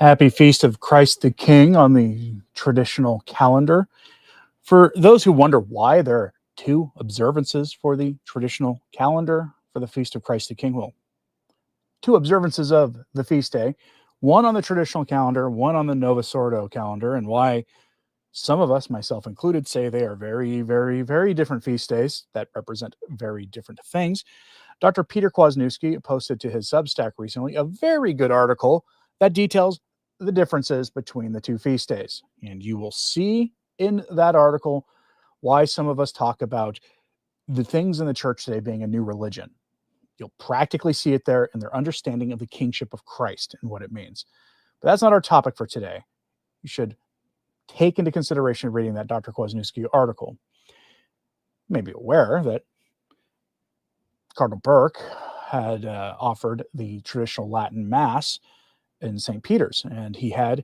Happy Feast of Christ the King on the traditional calendar. For those who wonder why there are two observances for the traditional calendar for the Feast of Christ the King, well, two observances of the feast day, one on the traditional calendar, one on the Novus Ordo calendar, and why some of us, myself included, say they are very, very, very different feast days that represent very different things. Dr. Peter Kwasniewski posted to his Substack recently a very good article that details the differences between the two feast days. And you will see in that article why some of us talk about the things in the church today being a new religion. You'll practically see it there in their understanding of the kingship of Christ and what it means. But that's not our topic for today. You should take into consideration reading that Dr. Kwasniewski article. You may be aware that Cardinal Burke had offered the traditional Latin Mass in St. Peter's, and he had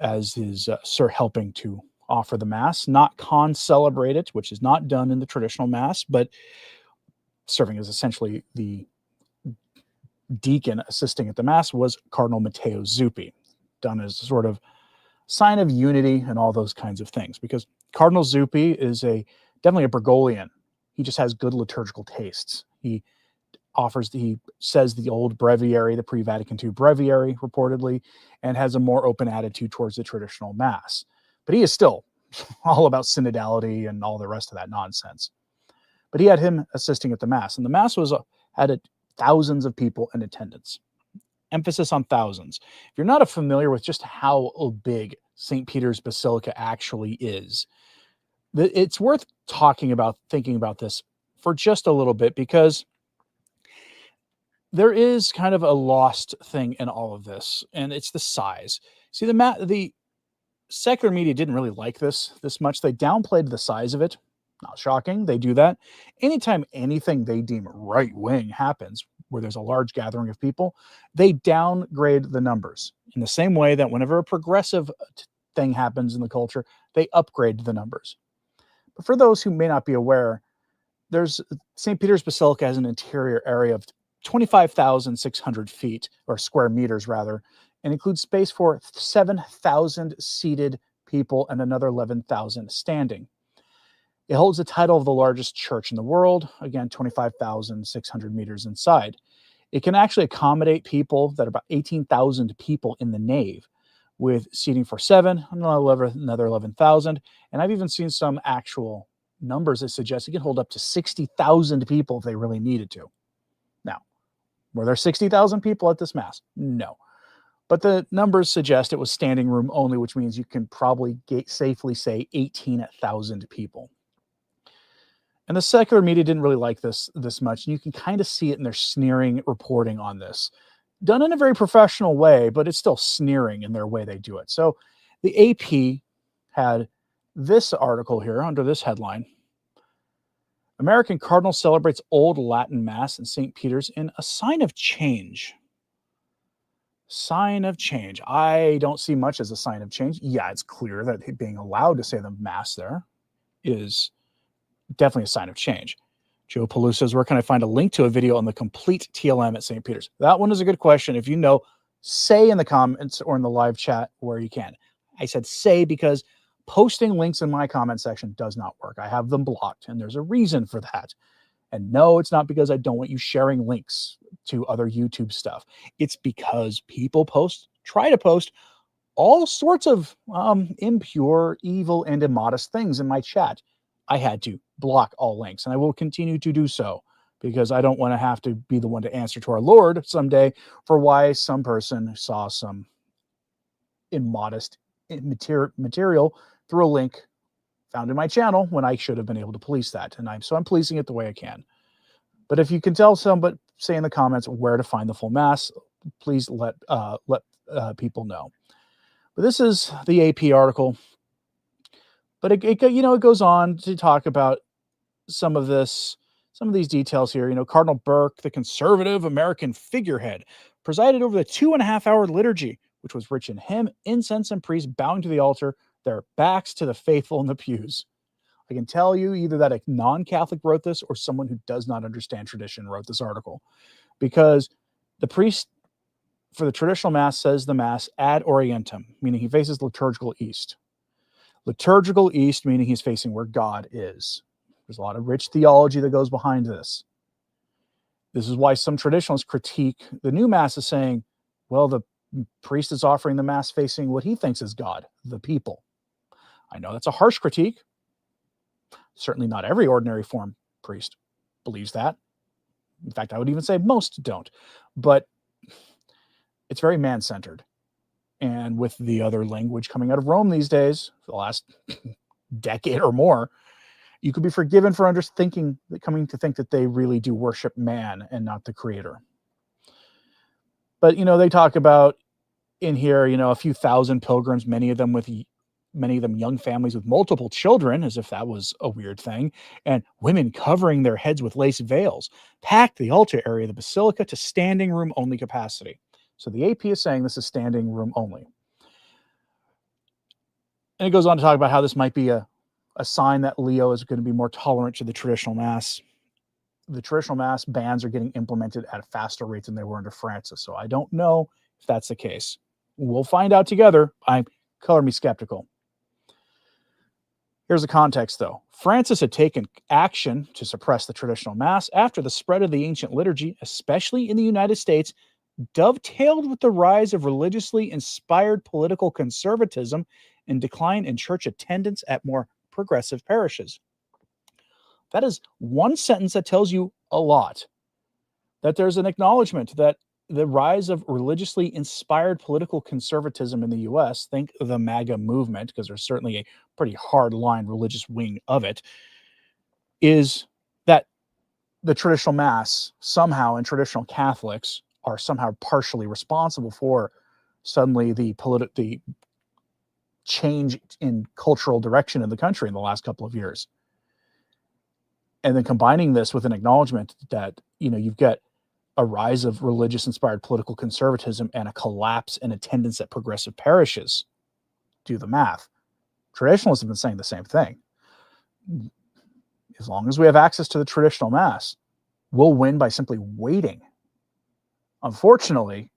as his helping to offer the Mass, not concelebrate it, which is not done in the traditional Mass, but serving as essentially the deacon assisting at the Mass was Cardinal Matteo Zuppi, done as a sort of sign of unity and all those kinds of things, because Cardinal Zuppi is definitely a Bergoglian. He just has good liturgical tastes. He says the old breviary, the pre-Vatican II breviary, reportedly, and has a more open attitude towards the traditional Mass. But he is still all about synodality and all the rest of that nonsense. But he had him assisting at the Mass, and the Mass had thousands of people in attendance. Emphasis on thousands. If you're not familiar with just how big St. Peter's Basilica actually is, it's worth thinking about this for just a little bit, because there is kind of a lost thing in all of this, and it's the size. See, the secular media didn't really like this much. They downplayed the size of it. Not shocking. They do that. Anytime anything they deem right-wing happens, where there's a large gathering of people, they downgrade the numbers. In the same way that whenever a progressive thing happens in the culture, they upgrade the numbers. But for those who may not be aware, there's St. Peter's Basilica has an interior area of 25,600 feet, or square meters rather, and includes space for 7,000 seated people and another 11,000 standing. It holds the title of the largest church in the world, again, 25,600 meters inside. It can actually accommodate people that are about 18,000 people in the nave, with seating for 7, another 11,000. And I've even seen some actual numbers that suggest it can hold up to 60,000 people if they really needed to. Now, were there 60,000 people at this Mass? No. But the numbers suggest it was standing room only, which means you can probably safely say 18,000 people. And the secular media didn't really like this much. And you can kind of see it in their sneering reporting on this. Done in a very professional way, but it's still sneering in their way they do it. So the AP had this article here under this headline: American Cardinal celebrates Old Latin Mass in St. Peter's in a sign of change. Sign of change. I don't see much as a sign of change. Yeah, it's clear that being allowed to say the Mass there is definitely a sign of change. Joe Palou says, where can I find a link to a video on the complete TLM at St. Peter's? That one is a good question. If you know, say in the comments or in the live chat where you can. I said say because posting links in my comment section does not work. I have them blocked, and there's a reason for that. And no, it's not because I don't want you sharing links to other YouTube stuff. It's because people try to post all sorts of impure, evil, and immodest things in my chat. I had to block all links, and I will continue to do so, because I don't want to have to be the one to answer to our Lord someday for why some person saw some immodest material through a link found in my channel when I should have been able to police that. And I'm policing it the way I can. But if you can tell somebody, say in the comments where to find the full Mass, please let people know. But this is the AP article. But it goes on to talk about some of these details here. Cardinal Burke, the conservative American figurehead, presided over the 2.5-hour liturgy, which was rich in hymn, incense, and priests bowing to the altar, their backs to the faithful in the pews. I can tell you either that a non-Catholic wrote this or someone who does not understand tradition wrote this article, because the priest for the traditional Mass, says the Mass ad orientem, meaning he faces liturgical east. Liturgical east, meaning he's facing where God is. There's a lot of rich theology that goes behind this. This is why some traditionalists critique the new Mass as saying, well, the priest is offering the Mass facing what he thinks is God, the people. I know that's a harsh critique. Certainly not every ordinary form priest believes that. In fact, I would even say most don't. But it's very man-centered. And with the other language coming out of Rome these days, for the last decade or more, you could be forgiven for coming to think that they really do worship man and not the creator. But, they talk about in here, a few thousand pilgrims, many of them young families with multiple children, as if that was a weird thing, and women covering their heads with lace veils, packed the altar area of the Basilica to standing room only capacity. So the AP is saying this is standing room only. And it goes on to talk about how this might be a sign that Leo is going to be more tolerant to the traditional Mass. The traditional Mass bans are getting implemented at a faster rate than they were under Francis. So I don't know if that's the case. We'll find out together. Color me skeptical. Here's the context, though. Francis had taken action to suppress the traditional Mass after the spread of the ancient liturgy, especially in the United States, dovetailed with the rise of religiously inspired political conservatism and decline in church attendance at more progressive parishes. That is one sentence that tells you a lot. That there's an acknowledgement that the rise of religiously inspired political conservatism in the U.S., think of the MAGA movement, because there's certainly a pretty hard-line religious wing of it, is that the traditional Mass somehow, and traditional Catholics, are somehow partially responsible for suddenly the change in cultural direction in the country in the last couple of years. And then combining this with an acknowledgement that, you've got a rise of religious-inspired political conservatism and a collapse in attendance at progressive parishes. Do the math. Traditionalists have been saying the same thing. As long as we have access to the traditional Mass, we'll win by simply waiting. Unfortunately,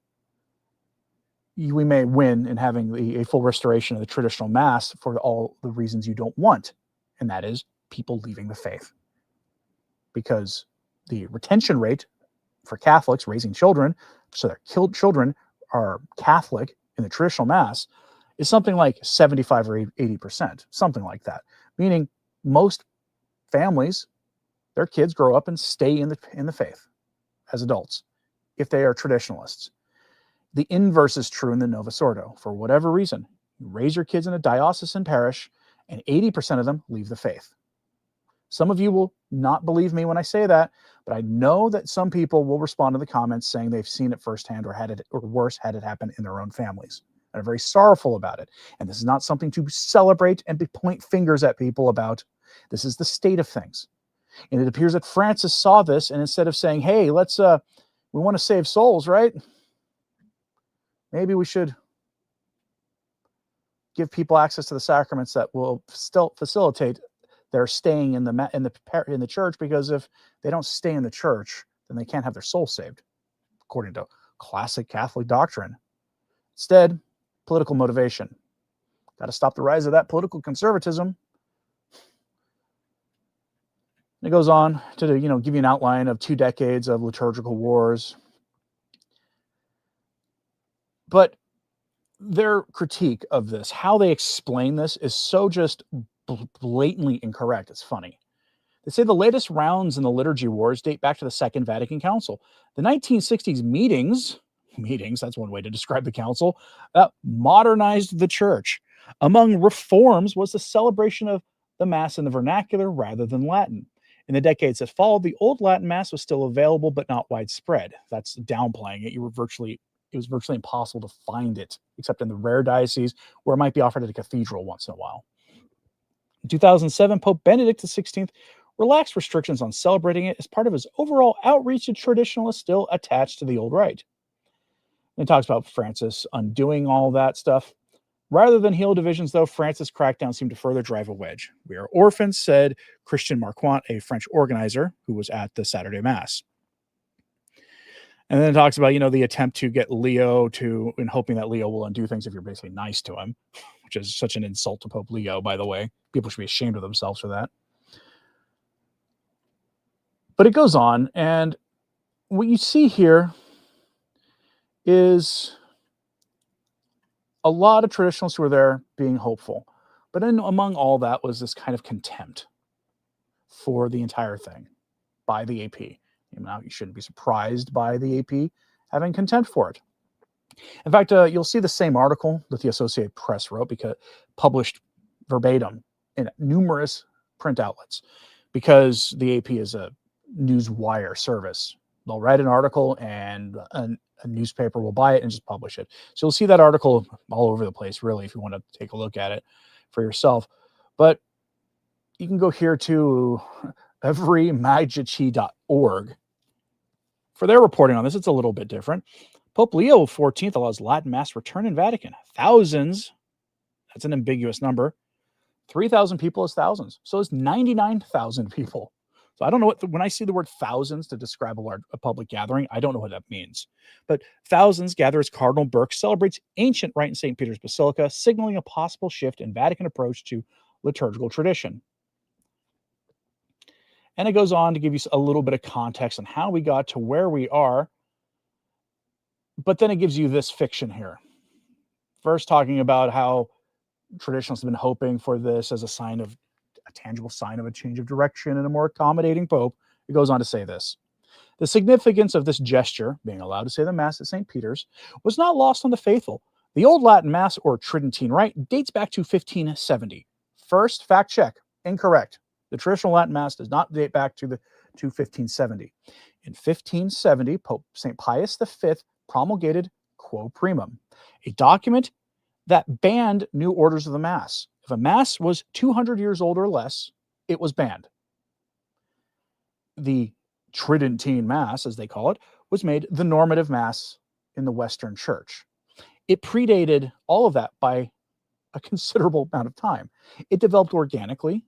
we may win in having a full restoration of the traditional Mass for all the reasons you don't want, and that is people leaving the faith. Because the retention rate for Catholics raising children, so their children are Catholic in the traditional Mass, is something like 75 or 80%, something like that. Meaning most families, their kids grow up and stay in the faith as adults, if they are traditionalists. The inverse is true in the Novus Ordo. For whatever reason, you raise your kids in a diocesan parish, and 80% of them leave the faith. Some of you will not believe me when I say that, but I know that some people will respond to the comments saying they've seen it firsthand or had it, or worse, had it happen in their own families. And are very sorrowful about it. And this is not something to celebrate and point fingers at people about. This is the state of things. And it appears that Francis saw this, and instead of saying, hey, we want to save souls, right? Maybe we should give people access to the sacraments that will still facilitate their staying in the church, because if they don't stay in the church, then they can't have their soul saved, according to classic Catholic doctrine. Instead, political motivation. Got to stop the rise of that political conservatism. It goes on to give you an outline of 2 decades of liturgical wars. But their critique of this, how they explain this, is so just blatantly incorrect. It's funny. They say the latest rounds in the liturgy wars date back to the Second Vatican Council. The 1960s meetings, that's one way to describe the council, modernized the church. Among reforms was the celebration of the Mass in the vernacular rather than Latin. In the decades that followed, the old Latin Mass was still available, but not widespread. That's downplaying it. It was virtually impossible to find it, except in the rare dioceses where it might be offered at a cathedral once in a while. In 2007, Pope Benedict XVI relaxed restrictions on celebrating it as part of his overall outreach to traditionalists still attached to the old rite. And it talks about Francis undoing all that stuff. Rather than heal divisions, though, Francis' crackdown seemed to further drive a wedge. We are orphans, said Christian Marquand, a French organizer who was at the Saturday Mass. And then it talks about, the attempt to get Leo to, and hoping that Leo will undo things if you're basically nice to him, which is such an insult to Pope Leo, by the way. People should be ashamed of themselves for that. But it goes on, and what you see here is a lot of traditionalists who were there being hopeful. But among all that was this kind of contempt for the entire thing by the AP. Now, you shouldn't be surprised by the AP having contempt for it. In fact, you'll see the same article that the Associated Press wrote, because published verbatim in numerous print outlets, because the AP is a newswire service. They'll write an article and a newspaper will buy it and just publish it. So you'll see that article all over the place, really, if you want to take a look at it for yourself. But you can go here to everymagici.org for their reporting on this. It's a little bit different. Pope Leo XIV allows Latin Mass return in Vatican. Thousands, that's an ambiguous number. 3,000 people is thousands. So it's 99,000 people. So I don't know what, when I see the word thousands to describe a public gathering, I don't know what that means. But thousands gather as Cardinal Burke celebrates ancient rite in St. Peter's Basilica, signaling a possible shift in Vatican approach to liturgical tradition. And it goes on to give you a little bit of context on how we got to where we are. But then it gives you this fiction here. First, talking about how traditionalists have been hoping for this as a tangible sign of a change of direction and a more accommodating pope. It goes on to say this: the significance of this gesture, being allowed to say the Mass at St. Peter's, was not lost on the faithful. The old Latin Mass, or Tridentine Rite, dates back to 1570. First, fact check, incorrect. The traditional Latin Mass does not date back to 1570. In 1570, Pope St. Pius V promulgated Quo Primum, a document that banned new orders of the Mass. If a Mass was 200 years old or less, it was banned. The Tridentine Mass, as they call it, was made the normative Mass in the Western Church. It predated all of that by a considerable amount of time. It developed organically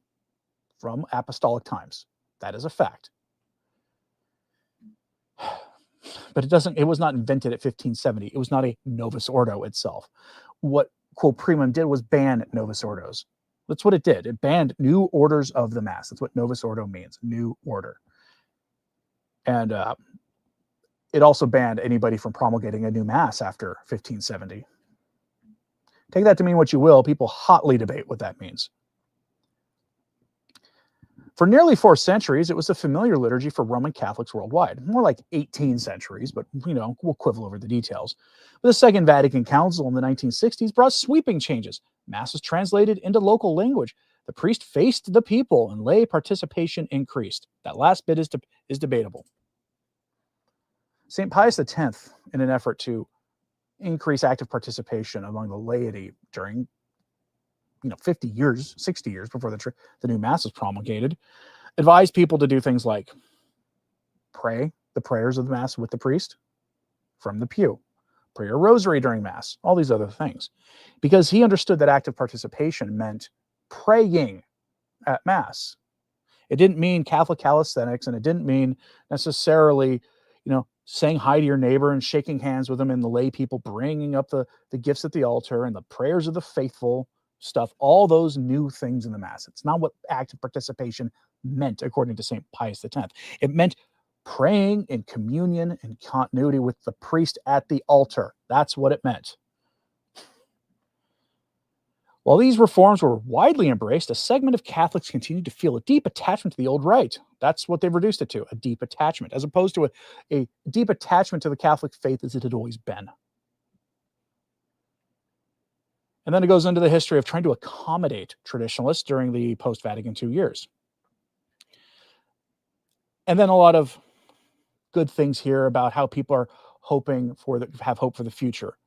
from apostolic times. That is a fact. But it was not invented at 1570. It was not a Novus Ordo itself. What Quo Primum did was ban Novus Ordos. That's what it did. It banned new orders of the Mass. That's what Novus Ordo means, new order. And it also banned anybody from promulgating a new Mass after 1570. Take that to mean what you will. People hotly debate what that means. For nearly 4 centuries, it was a familiar liturgy for Roman Catholics worldwide. More like 18 centuries, but, we'll quibble over the details. But the Second Vatican Council in the 1960s brought sweeping changes. Mass was translated into local language. The priest faced the people, and lay participation increased. That last bit is debatable. St. Pius X, in an effort to increase active participation among the laity during 50 years, 60 years before the new Mass was promulgated, advised people to do things like pray the prayers of the Mass with the priest from the pew, pray a rosary during Mass, all these other things, because he understood that active participation meant praying at Mass. It didn't mean Catholic calisthenics, and it didn't mean necessarily, saying hi to your neighbor and shaking hands with them, and the lay people bringing up the gifts at the altar and the prayers of the faithful stuff, all those new things in the Mass. It's not what active participation meant, according to St. Pius X. It meant praying in communion and continuity with the priest at the altar. That's what it meant. While these reforms were widely embraced, a segment of Catholics continued to feel a deep attachment to the old rite. That's what they've reduced it to, a deep attachment, as opposed to a deep attachment to the Catholic faith as it had always been. And then it goes into the history of trying to accommodate traditionalists during the post-Vatican II years. And then a lot of good things here about how people are have hope for the future.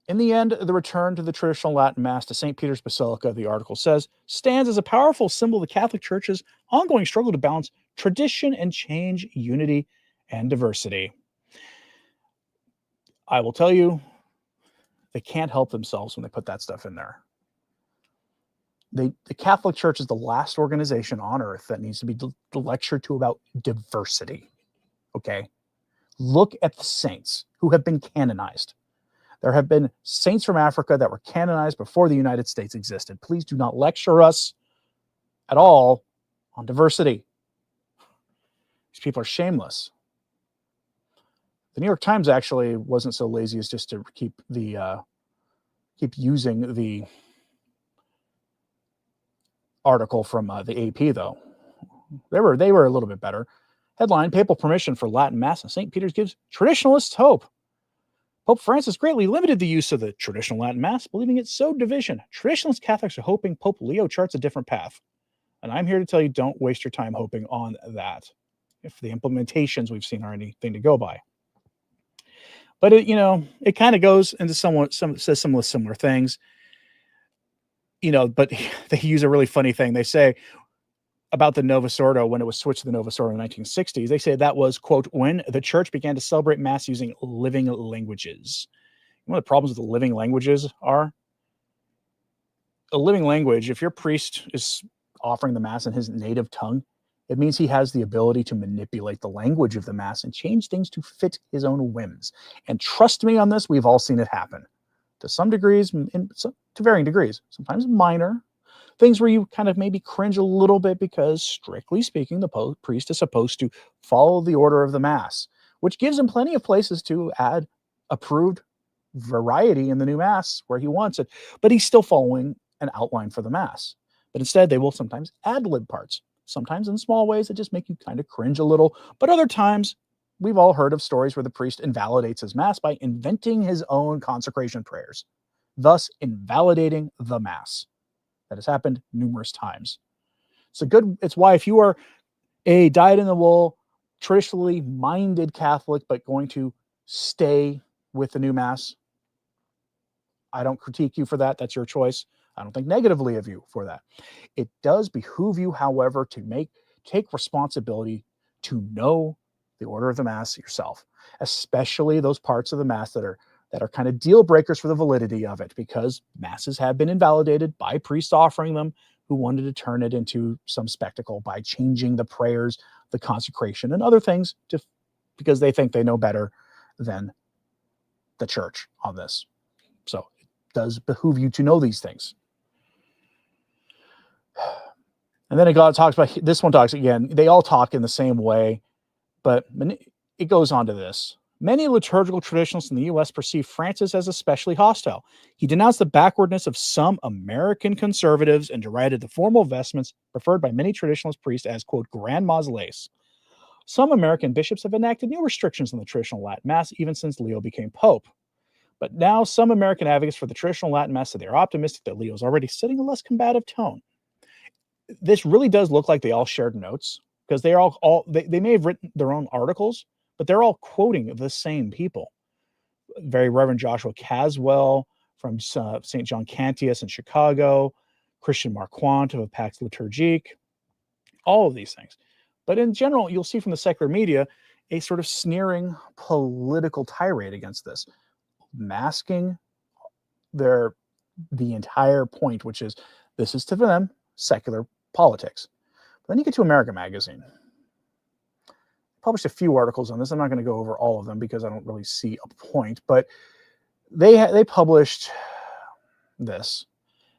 In the end, the return to the traditional Latin Mass to St. Peter's Basilica, the article says, stands as a powerful symbol of the Catholic Church's ongoing struggle to balance tradition and change, unity and diversity. I will tell you, they can't help themselves when they put that stuff in there. The Catholic Church is the last organization on earth that needs to be lectured to about diversity. okay? Look at the saints who have been canonized. There have been saints from Africa that were canonized before the United States existed. Please do not lecture us at all on diversity. These people are shameless. The New York Times actually wasn't so lazy as just to keep using the article from the AP, though. They were a little bit better. Headline: Papal permission for Latin Mass in St. Peter's gives traditionalists hope. Pope Francis greatly limited the use of the traditional Latin Mass, believing it sowed division. Traditionalist Catholics are hoping Pope Leo charts a different path. And I'm here to tell you, don't waste your time hoping on that, if the implementations we've seen are anything to go by. But it kind of goes into says some similar things. But they use a really funny thing. They say about the Novus Ordo, when it was switched to the Novus Ordo in the 1960s, they say that was, quote, when the church began to celebrate Mass using living languages. One of the problems with the living languages are a living language. If your priest is offering the Mass in his native tongue, it means he has the ability to manipulate the language of the Mass and change things to fit his own whims. And trust me on this, we've all seen it happen to some degrees, to varying degrees, sometimes minor things where you kind of maybe cringe a little bit because, strictly speaking, the priest is supposed to follow the order of the Mass, which gives him plenty of places to add approved variety in the new Mass where he wants it, but he's still following an outline for the Mass. But instead, they will sometimes ad-lib parts, sometimes in small ways that just make you kind of cringe a little, but other times, we've all heard of stories where the priest invalidates his Mass by inventing his own consecration prayers, thus invalidating the Mass. That has happened numerous times. It's why if you are a dyed-in-the-wool, traditionally minded Catholic, but going to stay with the new Mass, I don't critique you for that. That's your choice. I don't think negatively of you for that. It does behoove you, however, to take responsibility to know the order of the Mass yourself, especially those parts of the Mass that are kind of deal breakers for the validity of it, because Masses have been invalidated by priests offering them who wanted to turn it into some spectacle by changing the prayers, the consecration, and other things because they think they know better than the church on this. So it does behoove you to know these things. And then this one talks again, they all talk in the same way, but it goes on to this. Many liturgical traditionalists in the U.S. perceive Francis as especially hostile. He denounced the backwardness of some American conservatives and derided the formal vestments preferred by many traditionalist priests as, quote, grandma's lace. Some American bishops have enacted new restrictions on the traditional Latin Mass even since Leo became Pope. But now some American advocates for the traditional Latin Mass say they are optimistic that Leo is already setting a less combative tone. This really does look like they all shared notes, because they may have written their own articles, but they're all quoting the same people. Very Reverend Joshua Caswell from St. John Cantius in Chicago, Christian Marquand of Pax Liturgique, all of these things. But in general, you'll see from the secular media a sort of sneering political tirade against this, masking the entire point, which is this is to them secular politics. But then you get to America Magazine. Published a few articles on this. I'm not going to go over all of them because I don't really see a point, but they published this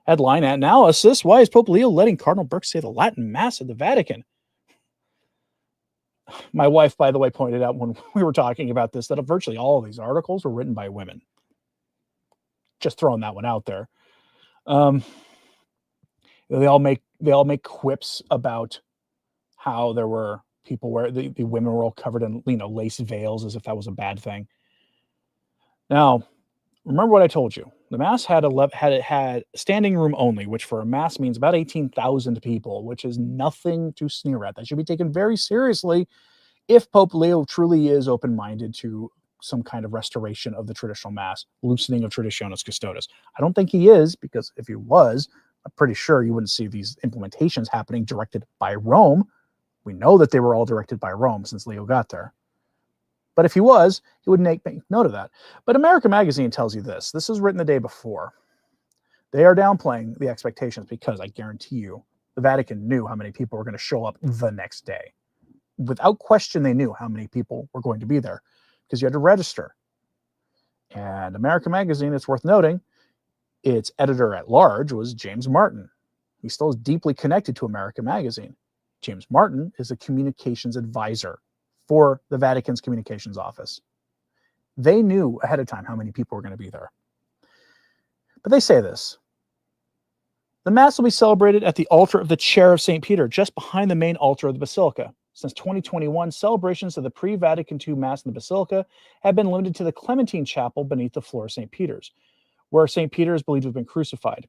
headline: analysis, why is Pope Leo letting Cardinal Burke say the Latin Mass at the Vatican? My wife, by the way, pointed out when we were talking about this that virtually all of these articles were written by women. Just throwing that one out there. They all make quips about how there were people where the women were all covered in lace veils, as if that was a bad thing. Now, remember what I told you. The Mass had standing room only, which for a Mass means about 18,000 people, which is nothing to sneer at. That should be taken very seriously if Pope Leo truly is open-minded to some kind of restoration of the traditional Mass, loosening of Traditionis Custodes. I don't think he is, because if he was, I'm pretty sure you wouldn't see these implementations happening directed by Rome. We know that they were all directed by Rome since Leo got there. But if he was, he would make note of that. But America Magazine tells you this. This was written the day before. They are downplaying the expectations because I guarantee you the Vatican knew how many people were going to show up the next day. without question, they knew how many people were going to be there because you had to register. And America Magazine, it's worth noting, its editor-at-large was James Martin. He still is deeply connected to America Magazine. James Martin is a communications advisor for the Vatican's communications office. They knew ahead of time how many people were going to be there. But they say this: the Mass will be celebrated at the altar of the Chair of St. Peter, just behind the main altar of the Basilica. Since 2021, celebrations of the pre-Vatican II Mass in the Basilica have been limited to the Clementine Chapel beneath the floor of St. Peter's, where St. Peter is believed to have been crucified.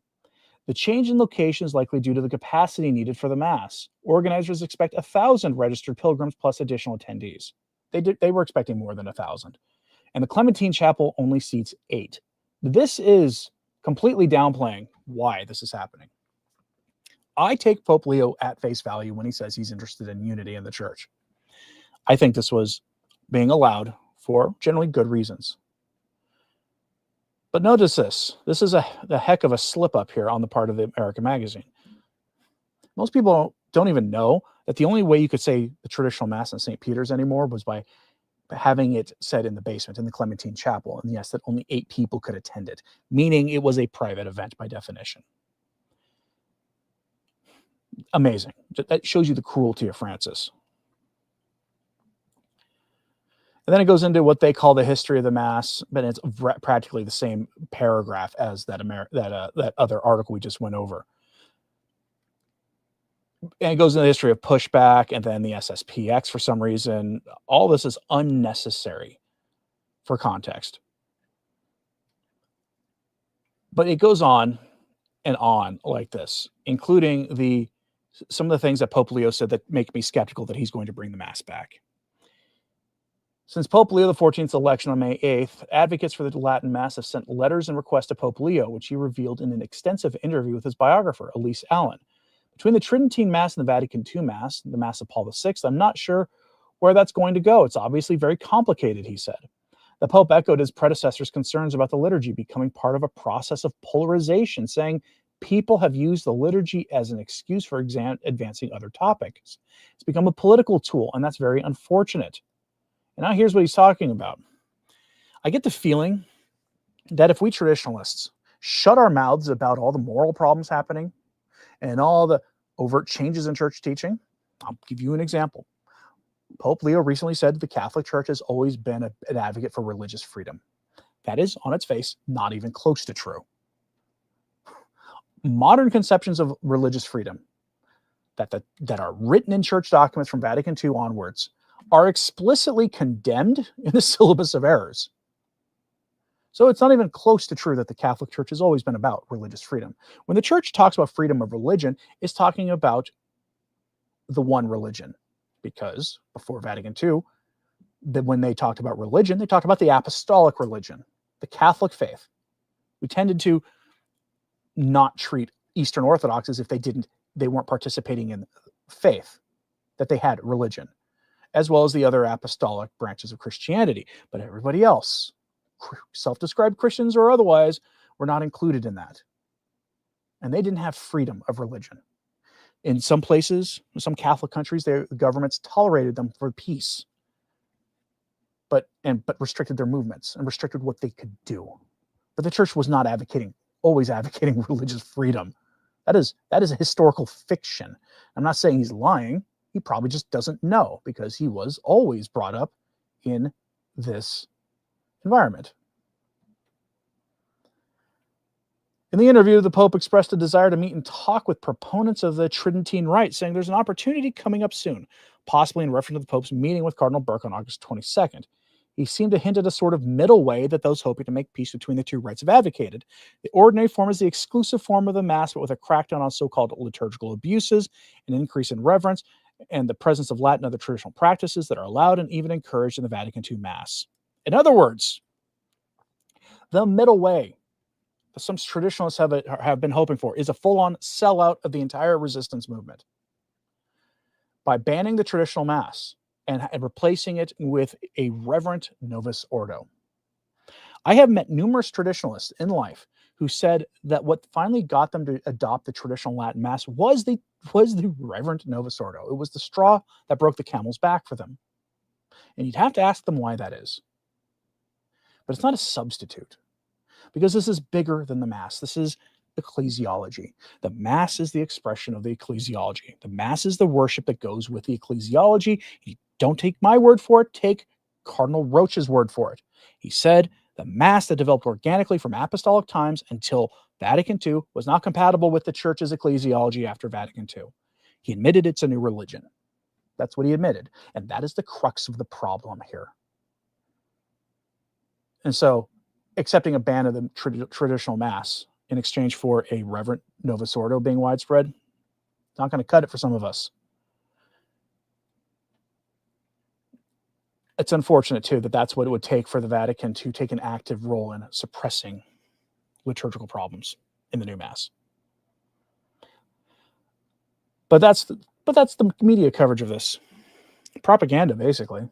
The change in location is likely due to the capacity needed for the Mass. Organizers expect 1,000 registered pilgrims plus additional attendees. They were expecting more than 1,000. And the Clementine Chapel only seats 8. This is completely downplaying why this is happening. I take Pope Leo at face value when he says he's interested in unity in the church. I think this was being allowed for generally good reasons. But notice this. This is the heck of a slip up here on the part of the American Magazine. Most people don't even know that the only way you could say the traditional Mass in St. Peter's anymore was by having it said in the basement in the Clementine Chapel. And yes, that only 8 people could attend it, meaning it was a private event by definition. Amazing. That shows you the cruelty of Francis. And then it goes into what they call the history of the Mass, but it's practically the same paragraph as that other article we just went over. And it goes into the history of pushback and then the SSPX for some reason. All this is unnecessary for context. But it goes on and on like this, including some of the things that Pope Leo said that make me skeptical that he's going to bring the Mass back. Since Pope Leo XIV's election on May 8th, advocates for the Latin Mass have sent letters and requests to Pope Leo, which he revealed in an extensive interview with his biographer, Elise Allen. Between the Tridentine Mass and the Vatican II Mass, the Mass of Paul VI, I'm not sure where that's going to go. It's obviously very complicated, he said. The Pope echoed his predecessor's concerns about the liturgy becoming part of a process of polarization, saying people have used the liturgy as an excuse for advancing other topics. It's become a political tool, and that's very unfortunate. And now here's what he's talking about. I get the feeling that if we traditionalists shut our mouths about all the moral problems happening and all the overt changes in church teaching, I'll give you an example. Pope Leo recently said that the Catholic Church has always been an advocate for religious freedom. That is, on its face, not even close to true. Modern conceptions of religious freedom that are written in church documents from Vatican II onwards are explicitly condemned in the Syllabus of Errors. So it's not even close to true that the Catholic Church has always been about religious freedom. When the church talks about freedom of religion, it's talking about the one religion. Because before Vatican II, when they talked about religion, they talked about the apostolic religion, the Catholic faith. We tended to not treat Eastern Orthodox as if they weren't participating in faith, that they had religion, as well as the other apostolic branches of Christianity. But everybody else, self-described Christians or otherwise, were not included in that. And they didn't have freedom of religion. In some places, in some Catholic countries, the governments tolerated them for peace, but restricted their movements and restricted what they could do. But the church was not always advocating religious freedom. That is a historical fiction. I'm not saying he's lying. He probably just doesn't know because he was always brought up in this environment. In the interview, the Pope expressed a desire to meet and talk with proponents of the Tridentine Rite, saying there's an opportunity coming up soon, possibly in reference to the Pope's meeting with Cardinal Burke on August 22nd. He seemed to hint at a sort of middle way that those hoping to make peace between the two rites have advocated. The ordinary form is the exclusive form of the Mass, but with a crackdown on so-called liturgical abuses, an increase in reverence, and the presence of Latin and other traditional practices that are allowed and even encouraged in the Vatican II Mass. In other words, the middle way some traditionalists have been hoping for is a full-on sellout of the entire resistance movement by banning the traditional Mass and replacing it with a reverent Novus Ordo. I have met numerous traditionalists in life who said that what finally got them to adopt the traditional Latin Mass was the Reverend Novus Ordo. It was the straw that broke the camel's back for them. And you'd have to ask them why that is. But it's not a substitute, because this is bigger than the Mass. This is ecclesiology. The Mass is the expression of the ecclesiology. The Mass is the worship that goes with the ecclesiology. You don't take my word for it, take Cardinal Roche's word for it. He said the Mass that developed organically from apostolic times until Vatican II was not compatible with the Church's ecclesiology after Vatican II. He admitted it's a new religion. That's what he admitted. And that is the crux of the problem here. And so accepting a ban of the traditional Mass in exchange for a Reverend Novus Ordo being widespread, not going to cut it for some of us. It's unfortunate, too, that that's what it would take for the Vatican to take an active role in suppressing liturgical problems in the new Mass. But that's the media coverage of this. Propaganda, basically.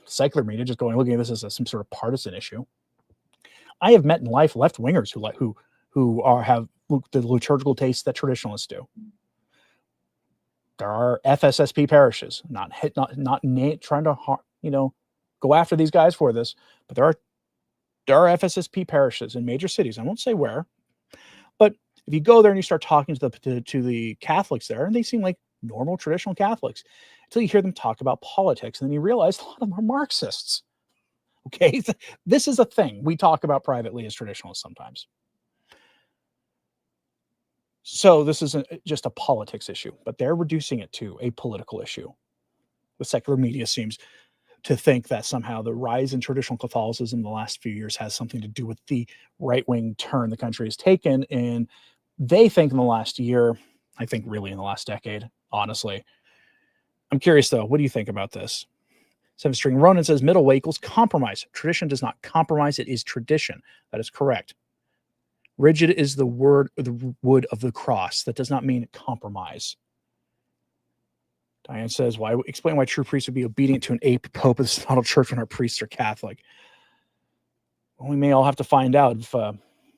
Secular media just looking at this as some sort of partisan issue. I have met in life left-wingers who have the liturgical tastes that traditionalists do. There are FSSP parishes, not trying to go after these guys for this, but there are FSSP parishes in major cities. I won't say where, but if you go there and you start talking to the Catholics there, and they seem like normal traditional Catholics, until you hear them talk about politics, and then you realize a lot of them are Marxists. Okay, this is a thing we talk about privately as traditionalists sometimes. So this isn't just a politics issue, but they're reducing it to a political issue. The secular media seems to think that somehow the rise in traditional Catholicism in the last few years has something to do with the right-wing turn the country has taken. And they think in the last year, I think really in the last decade, honestly. I'm curious, though, what do you think about this? Seven String Ronan says middle way equals compromise. Tradition does not compromise. It is tradition. That is correct. Rigid is the wood of the cross. That does not mean compromise. Diane says, explain why true priests would be obedient to an ape pope of the synodal church when our priests are Catholic. Well, we may all have to find out. If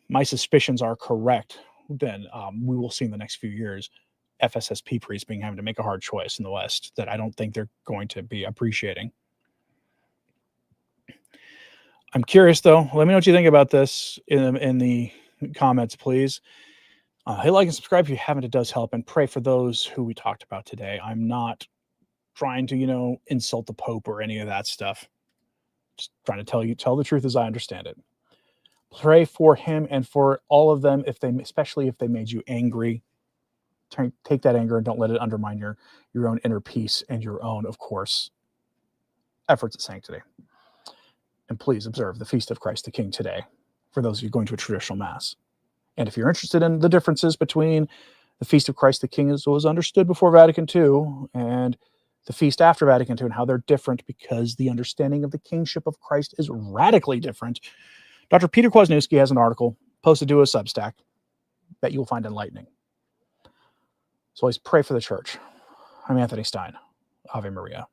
my suspicions are correct, then we will see in the next few years FSSP priests having to make a hard choice in the West that I don't think they're going to be appreciating. I'm curious, though. Let me know what you think about this in the comments, please. Hit like and subscribe if you haven't. It does help. And pray for those who we talked about today. I'm not trying to, insult the Pope or any of that stuff. Just trying to tell the truth as I understand it. Pray for him and for all of them, especially if they made you angry. Take that anger and don't let it undermine your own inner peace and your own, of course, efforts at sanctity. And please observe the Feast of Christ the King today for those of you going to a traditional Mass. And if you're interested in the differences between the Feast of Christ the King as was understood before Vatican II and the feast after Vatican II and how they're different because the understanding of the kingship of Christ is radically different, Dr. Peter Kwasniewski has an article posted to a Substack that you will find enlightening. So always pray for the church. I'm Anthony Stine. Ave Maria.